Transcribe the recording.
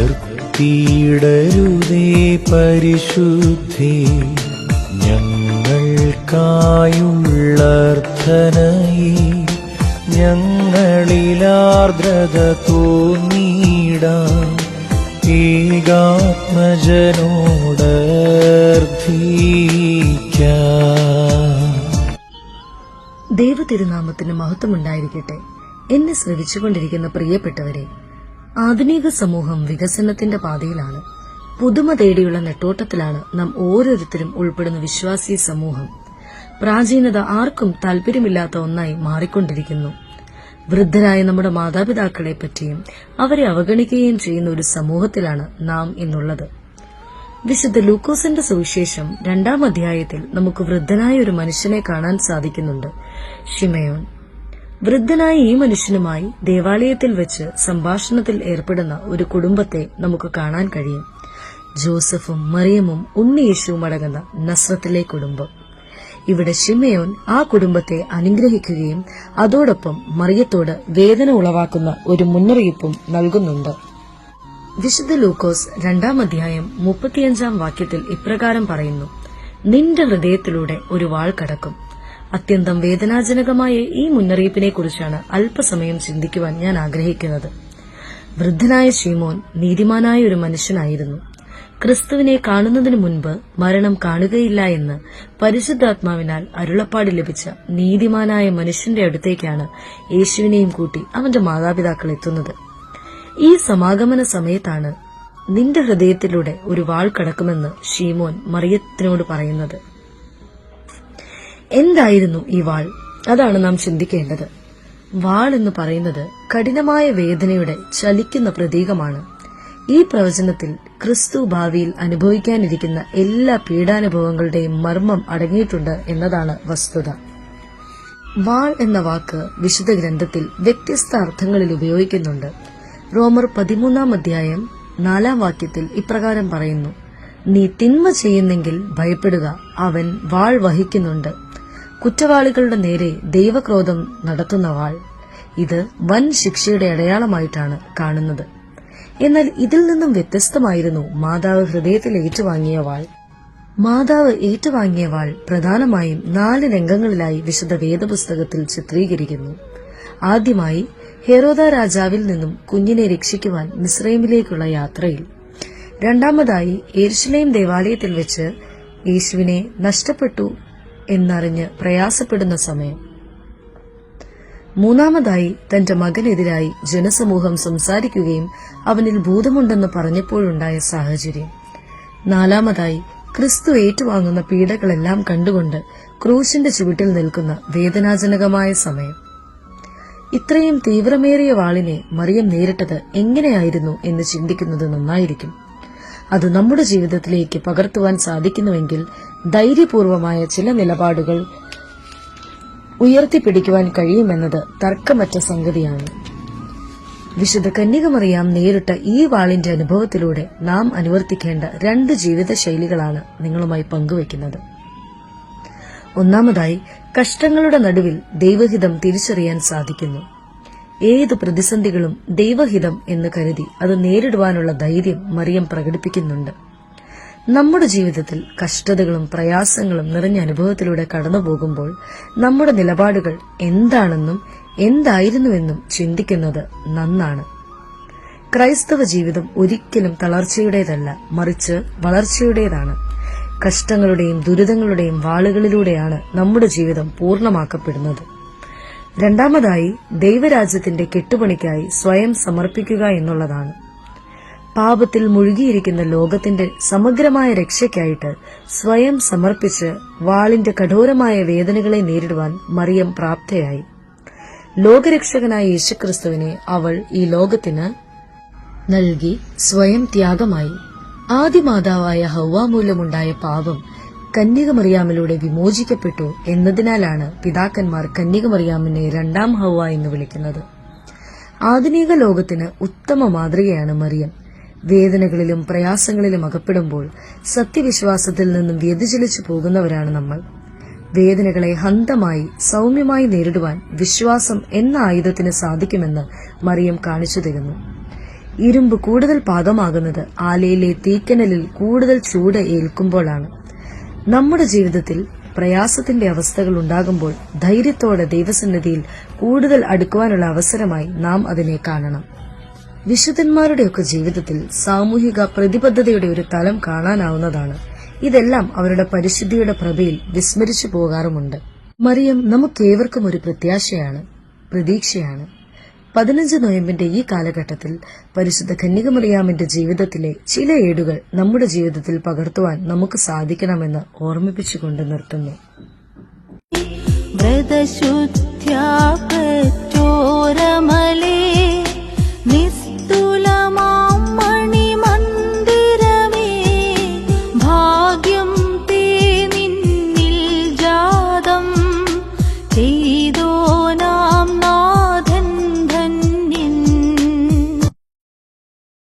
നിർത്തിയിടരുതേ പരിശുദ്ധി, ഞങ്ങൾക്കായുള്ളർത്ഥനയെ ഞങ്ങളിലാർദ്രത തോന്നിയിടാം ഏകാത്മജനോടർത്ഥിക്കാം. ദൈവതിരുനാമത്തിന് മഹത്വമുണ്ടായിരിക്കട്ടെ. എന്നെ ശ്രവിച്ചുകൊണ്ടിരിക്കുന്ന പ്രിയപ്പെട്ടവരെ, ആധുനിക സമൂഹം വികസനത്തിന്റെ പാതയിലാണ്. പുതുമ തേടിയുള്ള നെട്ടോട്ടത്തിലാണ് നാം ഓരോരുത്തരും ഉൾപ്പെടുന്ന വിശ്വാസി സമൂഹം. പ്രാചീനത ആർക്കും താല്പര്യമില്ലാത്ത ഒന്നായി മാറിക്കൊണ്ടിരിക്കുന്നു. വൃദ്ധരായ നമ്മുടെ മാതാപിതാക്കളെ പറ്റിയും അവരെ അവഗണിക്കുകയും ചെയ്യുന്ന ഒരു സമൂഹത്തിലാണ് നാം ഇന്നുള്ളത്. വിശുദ്ധ ലൂക്കോസിന്റെ സുവിശേഷം 2-ാം അധ്യായത്തിൽ നമുക്ക് വൃദ്ധനായ ഒരു മനുഷ്യനെ കാണാൻ സാധിക്കുന്നുണ്ട്, ശിമയോൻ. വൃദ്ധനായ ഈ മനുഷ്യനുമായി ദേവാലയത്തിൽ വെച്ച് സംഭാഷണത്തിൽ ഏർപ്പെടുന്ന ഒരു കുടുംബത്തെ നമുക്ക് കാണാൻ കഴിയും. ജോസഫും മറിയമും ഉണ്ണിയേശുവും അടങ്ങുന്ന നസ്രത്തിലെ കുടുംബം. ഇവിടെ ശിമയോൻ ആ കുടുംബത്തെ അനുഗ്രഹിക്കുകയും അതോടൊപ്പം മറിയത്തോട് വേദന ഉളവാക്കുന്ന ഒരു മുന്നറിയിപ്പും നൽകുന്നുണ്ട്. വിശുദ്ധ ലൂക്കോസ് 2-ാം അധ്യായം 35-ാം വാക്യത്തിൽ ഇപ്രകാരം പറയുന്നു: നിന്റെ ഹൃദയത്തിലൂടെ ഒരു വാൾ കടക്കും. അത്യന്തം വേദനാജനകമായ ഈ മുന്നറിയിപ്പിനെ കുറിച്ചാണ് അല്പസമയം ചിന്തിക്കുവാൻ ഞാൻ ആഗ്രഹിക്കുന്നത്. വൃദ്ധനായ ശീമോൻ നീതിമാനായ ഒരു മനുഷ്യനായിരുന്നു. ക്രിസ്തുവിനെ കാണുന്നതിനു മുൻപ് മരണം കാണുകയില്ല എന്ന് പരിശുദ്ധാത്മാവിനാൽ അരുളപ്പാട് ലഭിച്ച നീതിമാനായ മനുഷ്യന്റെ അടുത്തേക്കാണ് യേശുവിനെയും കൂട്ടി അവന്റെ മാതാപിതാക്കൾ എത്തുന്നത്. ഈ സമാഗമന സമയത്താണ് നിന്റെ ഹൃദയത്തിലൂടെ ഒരു വാൾ കടക്കുമെന്ന് ശീമോൻ മറിയത്തിനോട് പറയുന്നത്. എന്തായിരുന്നു ഈ വാൾ? അതാണ് നാം ചിന്തിക്കേണ്ടത്. വാൾ എന്ന് പറയുന്നത് കഠിനമായ വേദനയുടെ ചലിക്കുന്ന പ്രതീകമാണ്. ഈ പ്രവചനത്തിൽ ക്രിസ്തു ഭാവിയിൽ അനുഭവിക്കാനിരിക്കുന്ന എല്ലാ പീഡാനുഭവങ്ങളുടെയും മർമ്മം അടങ്ങിയിട്ടുണ്ട് എന്നതാണ് വസ്തുത. വാൾ എന്ന വാക്ക് വിശുദ്ധ ഗ്രന്ഥത്തിൽ വ്യത്യസ്ത അർത്ഥങ്ങളിൽ ഉപയോഗിക്കുന്നുണ്ട്. റോമർ 13-ാം അധ്യായം 4-ാം വാക്യത്തിൽ ഇപ്രകാരം പറയുന്നു: നീ തിന്മ ചെയ്യുന്നെങ്കിൽ ഭയപ്പെടുക, അവൻ വാൾ വഹിക്കുന്നുണ്ട്. കുറ്റവാളികളുടെ നേരെ ദൈവക്രോധം നടത്തുന്ന വാൾ. ഇത് വൻ ശിക്ഷയുടെ അടയാളമായിട്ടാണ് കാണുന്നത്. എന്നാൽ ഇതിൽ നിന്നും വ്യത്യസ്തമായിരുന്നു മാതാവ് ഹൃദയത്തിൽ ഏറ്റുവാങ്ങിയ വാൾ. മാതാവ് ഏറ്റുവാങ്ങിയ വാൾ പ്രധാനമായും 4 രംഗങ്ങളിലായി വിശുദ്ധ വേദപുസ്തകത്തിൽ ചിത്രീകരിക്കുന്നു. ആദ്യമായി ഹെരോദ രാജാവിൽ നിന്നും കുഞ്ഞിനെ രക്ഷിക്കുവാൻ മിസ്രൈമിലേക്കുള്ള യാത്രയിൽ. രണ്ടാമതായി യെരുശലേം ദേവാലയത്തിൽ വെച്ച് യേശുവിനെ നഷ്ടപ്പെട്ടു എന്നറിഞ്ഞ് പ്രയാസപ്പെടുന്ന സമയം. മൂന്നാമതായി തന്റെ മകനെതിരായി ജനസമൂഹം സംസാരിക്കുകയും അവനിൽ ഭൂതമുണ്ടെന്ന് പറഞ്ഞപ്പോഴുണ്ടായ സാഹചര്യം. നാലാമതായി ക്രിസ്തു ഏറ്റുവാങ്ങുന്ന പീഡകളെല്ലാം കണ്ടുകൊണ്ട് ക്രൂശിന്റെ ചുവട്ടിൽ നിൽക്കുന്ന വേദനാജനകമായ സമയം. ഇത്രയും തീവ്രമേറിയ വാളിനെ മറിയം നേരിട്ടത് എങ്ങനെയായിരുന്നു എന്ന് ചിന്തിക്കുന്നത് നന്നായിരിക്കും. അത് നമ്മുടെ ജീവിതത്തിലേക്ക് പകർത്തുവാൻ സാധിക്കുന്നുവെങ്കിൽ ധൈര്യപൂർവമായ ചില നിലപാടുകൾ ഉയർത്തിപ്പിടിക്കുവാൻ കഴിയുമെന്നത് തർക്കമറ്റ സംഗതിയാണ്. വിശുദ്ധ കന്യകമറിയാം നേരിട്ട ഈ വാളിന്റെ അനുഭവത്തിലൂടെ നാം അനുവർത്തിക്കേണ്ട 2 ജീവിത ശൈലികളാണ് നിങ്ങളുമായി പങ്കുവയ്ക്കുന്നത്. ഒന്നാമതായി, കഷ്ടങ്ങളുടെ നടുവിൽ ദൈവഹിതം തിരിച്ചറിയാൻ സാധിക്കുന്നു. ഏതു പ്രതിസന്ധികളും ദൈവഹിതം എന്ന് കരുതി അത് നേരിടുവാനുള്ള ധൈര്യം മറിയം പ്രകടിപ്പിക്കുന്നുണ്ട്. നമ്മുടെ ജീവിതത്തിൽ കഷ്ടതകളും പ്രയാസങ്ങളും നിറഞ്ഞ അനുഭവത്തിലൂടെ കടന്നുപോകുമ്പോൾ നമ്മുടെ നിലപാടുകൾ എന്താണെന്നും എന്തായിരുന്നുവെന്നും ചിന്തിക്കുന്നത് നന്നാണ്. ക്രൈസ്തവ ജീവിതം ഒരിക്കലും തളർച്ചയുടേതല്ല, മറിച്ച് വളർച്ചയുടേതാണ്. കഷ്ടങ്ങളുടെയും ദുരിതങ്ങളുടെയും വാളുകളിലൂടെയാണ് നമ്മുടെ ജീവിതം പൂർണ്ണമാക്കപ്പെടുന്നത്. രണ്ടാമതായി, ദൈവരാജ്യത്തിന്റെ കെട്ടുപണിക്കായി സ്വയം സമർപ്പിക്കുക എന്നുള്ളതാണ്. പാപത്തിൽ മുഴുകിയിരിക്കുന്ന ലോകത്തിന്റെ സമഗ്രമായ രക്ഷയ്ക്കായിട്ട് സ്വയം സമർപ്പിച്ച് വാളിന്റെ കഠോരമായ വേദനകളെ നേരിടുവാൻ മറിയം പ്രാപ്തയായി. ലോകരക്ഷകനായ യേശുക്രിസ്തുവിനെ അവൾ ഈ ലോകത്തിന് നൽകി സ്വയം ത്യാഗമായി. ആദിമാതാവായ ഹവ്വ മൂലമുണ്ടായ പാപം കന്യകമറിയാമിലൂടെ വിമോചിക്കപ്പെട്ടു എന്നതിനാലാണ് പിതാക്കന്മാർ കന്യകമറിയാമിനെ 2-ാം ഹവ്വ എന്ന് വിളിക്കുന്നത്. ആധുനിക ലോകത്തിന് ഉത്തമ മാതൃകയാണ് മറിയം. വേദനകളിലും പ്രയാസങ്ങളിലും അകപ്പെടുമ്പോൾ സത്യവിശ്വാസത്തിൽ നിന്നും വ്യതിചലിച്ചു പോകുന്നവരാണ് നമ്മൾ. വേദനകളെ ഹന്തമായി സൗമ്യമായി നേരിടുവാൻ വിശ്വാസം എന്ന ആയുധത്തിന് സാധിക്കുമെന്ന് മറിയം കാണിച്ചു തരുന്നു. ഇരുമ്പ് കൂടുതൽ പാകമാകുന്നത് ആലയിലെ തീക്കനലിൽ കൂടുതൽ ചൂട് ഏൽക്കുമ്പോഴാണ്. നമ്മുടെ ജീവിതത്തിൽ പ്രയാസത്തിന്റെ അവസ്ഥകൾ ഉണ്ടാകുമ്പോൾ ധൈര്യത്തോടെ ദൈവസന്നിധിയിൽ കൂടുതൽ അടുക്കുവാനുള്ള അവസരമായി നാം അതിനെ കാണണം. വിശുദ്ധന്മാരുടെയൊക്കെ ജീവിതത്തിൽ സാമൂഹിക പ്രതിബദ്ധതയുടെ ഒരു തലം കാണാനാവുന്നതാണ്. ഇതെല്ലാം അവരുടെ പരിശുദ്ധിയുടെ പ്രഭയിൽ വിസ്മരിച്ചു പോകാറുമുണ്ട്. മറിയം നമുക്കേവർക്കും ഒരു പ്രത്യാശയാണ്, പ്രതീക്ഷയാണ്. 15 നോയമ്പിന്റെ ഈ കാലഘട്ടത്തിൽ പരിശുദ്ധ കന്യകമറിയാമിന്റെ ജീവിതത്തിലെ ചില ഏടുകൾ നമ്മുടെ ജീവിതത്തിൽ പകർത്തുവാൻ നമുക്ക് സാധിക്കണമെന്ന് ഓർമ്മിപ്പിച്ചുകൊണ്ട് നിർത്തുന്നു. വ്രതശുദ്ധ്യാ പ്രചോരമലേ